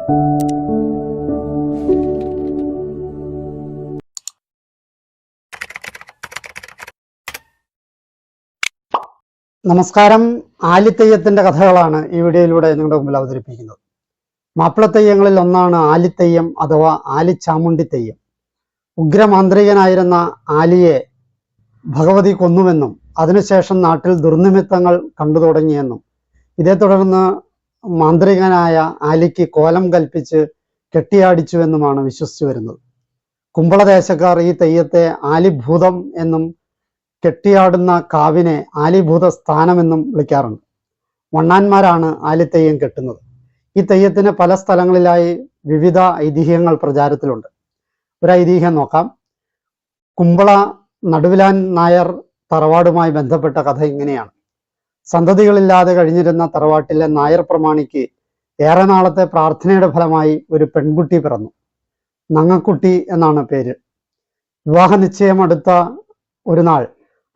നമസ്കാരം. ആലിത്തെയ്യത്തിന്റെ കഥകളാണ് ഈ വീഡിയോയിലൂടെ നിങ്ങളുടെ മുമ്പിൽ അവതരിപ്പിക്കുന്നത്. മാപ്പിളത്തെയ്യങ്ങളിൽ ഒന്നാണ് ആലിത്തെയ്യം അഥവാ ആലിച്ചാമുണ്ടി തെയ്യം. ഉഗ്രമാന്ത്രികനായിരുന്ന ആലിയെ ഭഗവതി കൊന്നുവെന്നും അതിനുശേഷം നാട്ടിൽ ദുർനിമിത്തങ്ങൾ കണ്ടു തുടങ്ങിയെന്നും ഇതേ തുടർന്ന് മാന്ത്രികനായ ആലിക്ക് കോലം കൽപ്പിച്ച് കെട്ടിയാടിച്ചുവെന്നുമാണ് വിശ്വസിച്ചു വരുന്നത്. കുമ്പളദേശക്കാർ ഈ തെയ്യത്തെ ആലിഭൂതം എന്നും കെട്ടിയാടുന്ന കാവിനെ ആലിഭൂത സ്ഥാനമെന്നും വിളിക്കാറുണ്ട്. വണ്ണാന്മാരാണ് ആലിത്തെയ്യം കെട്ടുന്നത്. ഈ തെയ്യത്തിന് പല സ്ഥലങ്ങളിലായി വിവിധ ഐതിഹ്യങ്ങൾ പ്രചാരത്തിലുണ്ട്. ഒരു ഐതിഹ്യം നോക്കാം. കുമ്പള നടുവിലാൻ നായർ തറവാടുമായി ബന്ധപ്പെട്ട കഥ ഇങ്ങനെയാണ്. സന്തതികളില്ലാതെ കഴിഞ്ഞിരുന്ന തറവാട്ടിലെ നായർ പ്രമാണിക്ക് ഏറെ നാളത്തെ പ്രാർത്ഥനയുടെ ഫലമായി ഒരു പെൺകുട്ടി പിറന്നു. നങ്ങക്കുട്ടി എന്നാണ് പേര്. വിവാഹ നിശ്ചയമടുത്ത ഒരു നാൾ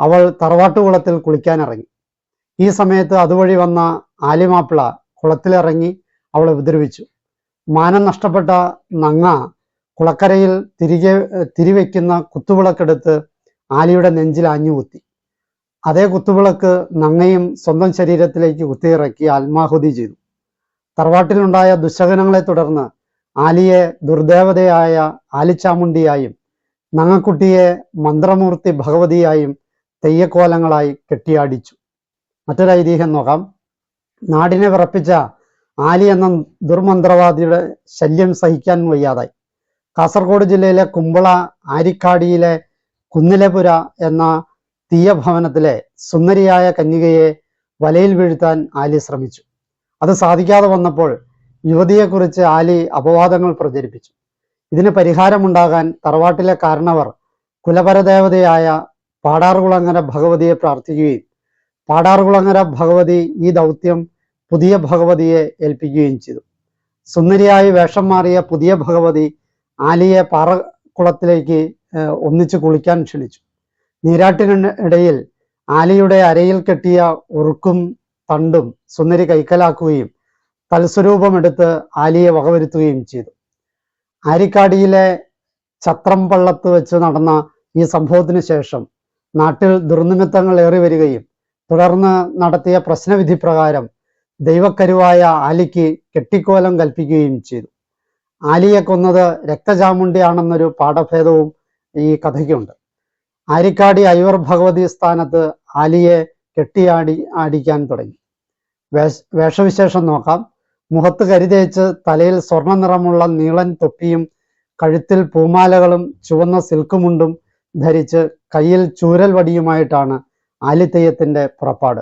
അവൾ തറവാട്ടുകുളത്തിൽ കുളിക്കാനിറങ്ങി. ഈ സമയത്ത് അതുവഴി വന്ന ആലിമാപ്പിള കുളത്തിലിറങ്ങി അവളെ ഉപദ്രവിച്ചു. മാനം നഷ്ടപ്പെട്ട നങ്ങ കുളക്കരയിൽ തിരിവെക്കുന്ന കുത്തുവിളക്കെടുത്ത് ആലിയുടെ നെഞ്ചിൽ ആഞ്ഞുകുത്തി. അതേ കുത്തുവിളക്ക് നങ്ങയും സ്വന്തം ശരീരത്തിലേക്ക് കുത്തിയിറക്കി ആത്മാഹുതി ചെയ്തു. തറവാട്ടിലുണ്ടായ ദുശകനങ്ങളെ തുടർന്ന് ആലിയെ ദുർദേവതയായ ആലിച്ചാമുണ്ടിയായും നങ്ങക്കുട്ടിയെ മന്ത്രമൂർത്തി ഭഗവതിയായും തെയ്യക്കോലങ്ങളായി കെട്ടിയാടിച്ചു. മറ്റൊരു ഐതിഹ്യം നോക്കാം. നാടിനെ വിറപ്പിച്ച ആലി എന്ന ദുർമന്ത്രവാദിയുടെ ശല്യം സഹിക്കാൻ വയ്യാതായി കാസർഗോഡ് ജില്ലയിലെ കുമ്പള ആരിക്കാടിയിലെ കുന്നിലപുര എന്ന തീയഭവനത്തിലെ സുന്ദരിയായ കന്യകയെ വലയിൽ വീഴ്ത്താൻ ആലി ശ്രമിച്ചു. അത് സാധിക്കാതെ വന്നപ്പോൾ യുവതിയെക്കുറിച്ച് ആലി അപവാദങ്ങൾ പ്രചരിപ്പിച്ചു. ഇതിന് പരിഹാരമുണ്ടാകാൻ തറവാട്ടിലെ കാരണവർ കുലപരദേവതയായ പാടാർകുളങ്ങര ഭഗവതിയെ പ്രാർത്ഥിക്കുകയും പാടാർകുളങ്ങര ഭഗവതി ഈ ദൗത്യം പുതിയ ഭഗവതിയെ ഏൽപ്പിക്കുകയും ചെയ്തു. സുന്ദരിയായി വേഷം മാറിയ പുതിയ ഭഗവതി ആലിയെ പാറക്കുളത്തിലേക്ക് ഒന്നിച്ചു കുളിക്കാൻ ക്ഷണിച്ചു. നീരാട്ടിനിടയിൽ ആലിയുടെ അരയിൽ കെട്ടിയ ഉറുക്കും തണ്ടും സുന്ദരി കൈക്കലാക്കുകയും തൽസ്വരൂപമെടുത്ത് ആലിയെ വകവരുത്തുകയും ചെയ്തു. ആരിക്കാടിയിലെ ചത്രംപള്ളത്ത് വെച്ച് നടന്ന ഈ സംഭവത്തിന് ശേഷം നാട്ടിൽ ദുർനിമിത്തങ്ങൾ ഏറി വരികയും തുടർന്ന് നടത്തിയ പ്രശ്നവിധി പ്രകാരം ദൈവക്കരുവായ ആലിക്ക് കെട്ടിക്കോലം കൽപ്പിക്കുകയും ചെയ്തു. ആലിയെ കൊന്നത് രക്തചാമുണ്ടിയാണെന്നൊരു പാഠഭേദവും ഈ കഥയ്ക്കുണ്ട്. ആരിക്കാടി ഐവർ ഭഗവതി സ്ഥാനത്ത് ആലിയെ ആടിക്കാൻ തുടങ്ങി. വേഷവിശേഷം നോക്കാം. മുഖത്ത് കരിതേച്ച് തലയിൽ സ്വർണ്ണ നിറമുള്ള നീളൻ തൊപ്പിയും കഴുത്തിൽ പൂമാലകളും ചുവന്ന സിൽക്കുമുണ്ടും ധരിച്ച് കയ്യിൽ ചൂരൽ വടിയുമായിട്ടാണ് ആലിത്തെയ്യത്തിന്റെ പുറപ്പാട്.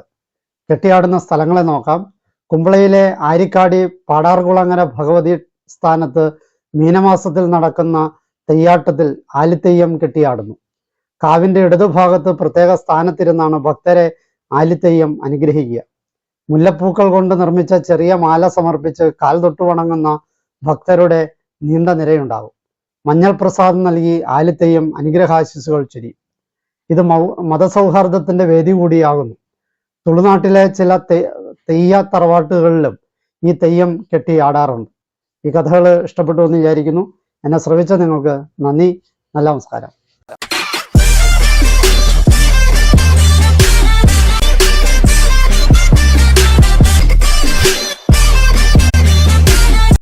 കെട്ടിയാടുന്ന സ്ഥലങ്ങളെ നോക്കാം. കുമ്പളയിലെ ആരിക്കാടി പാടാർകുളങ്ങര ഭഗവതി സ്ഥാനത്ത് മീനമാസത്തിൽ നടക്കുന്ന തെയ്യാട്ടത്തിൽ ആലിത്തെയ്യം കെട്ടിയാടുന്നു. കാവിന്റെ ഇടതുഭാഗത്ത് പ്രത്യേക സ്ഥാനത്തിരുന്നാണ് ഭക്തരെ ആലിത്തെയ്യം അനുഗ്രഹിക്കുക. മുല്ലപ്പൂക്കൾ കൊണ്ട് നിർമ്മിച്ച ചെറിയ മാല സമർപ്പിച്ച് കാൽ തൊട്ടു വണങ്ങുന്ന ഭക്തരുടെ നീണ്ട നിരയുണ്ടാകും. മഞ്ഞൾ പ്രസാദം നൽകി ആലിത്തെയ്യം അനുഗ്രഹാശിസുകൾ ചൊരിയും. ഇത് മതസൗഹാർദ്ദത്തിന്റെ വേദി കൂടിയാകുന്നു. തുളുനാട്ടിലെ ചില തെയ്യ തറവാട്ടുകളിലും ഈ തെയ്യം കെട്ടി ആടാറുണ്ട്. ഈ കഥകൾ ഇഷ്ടപ്പെട്ടു എന്ന് വിചാരിക്കുന്നു. എന്നെ ശ്രവിച്ച നിങ്ങൾക്ക് നന്ദി. നല്ല നമസ്കാരം.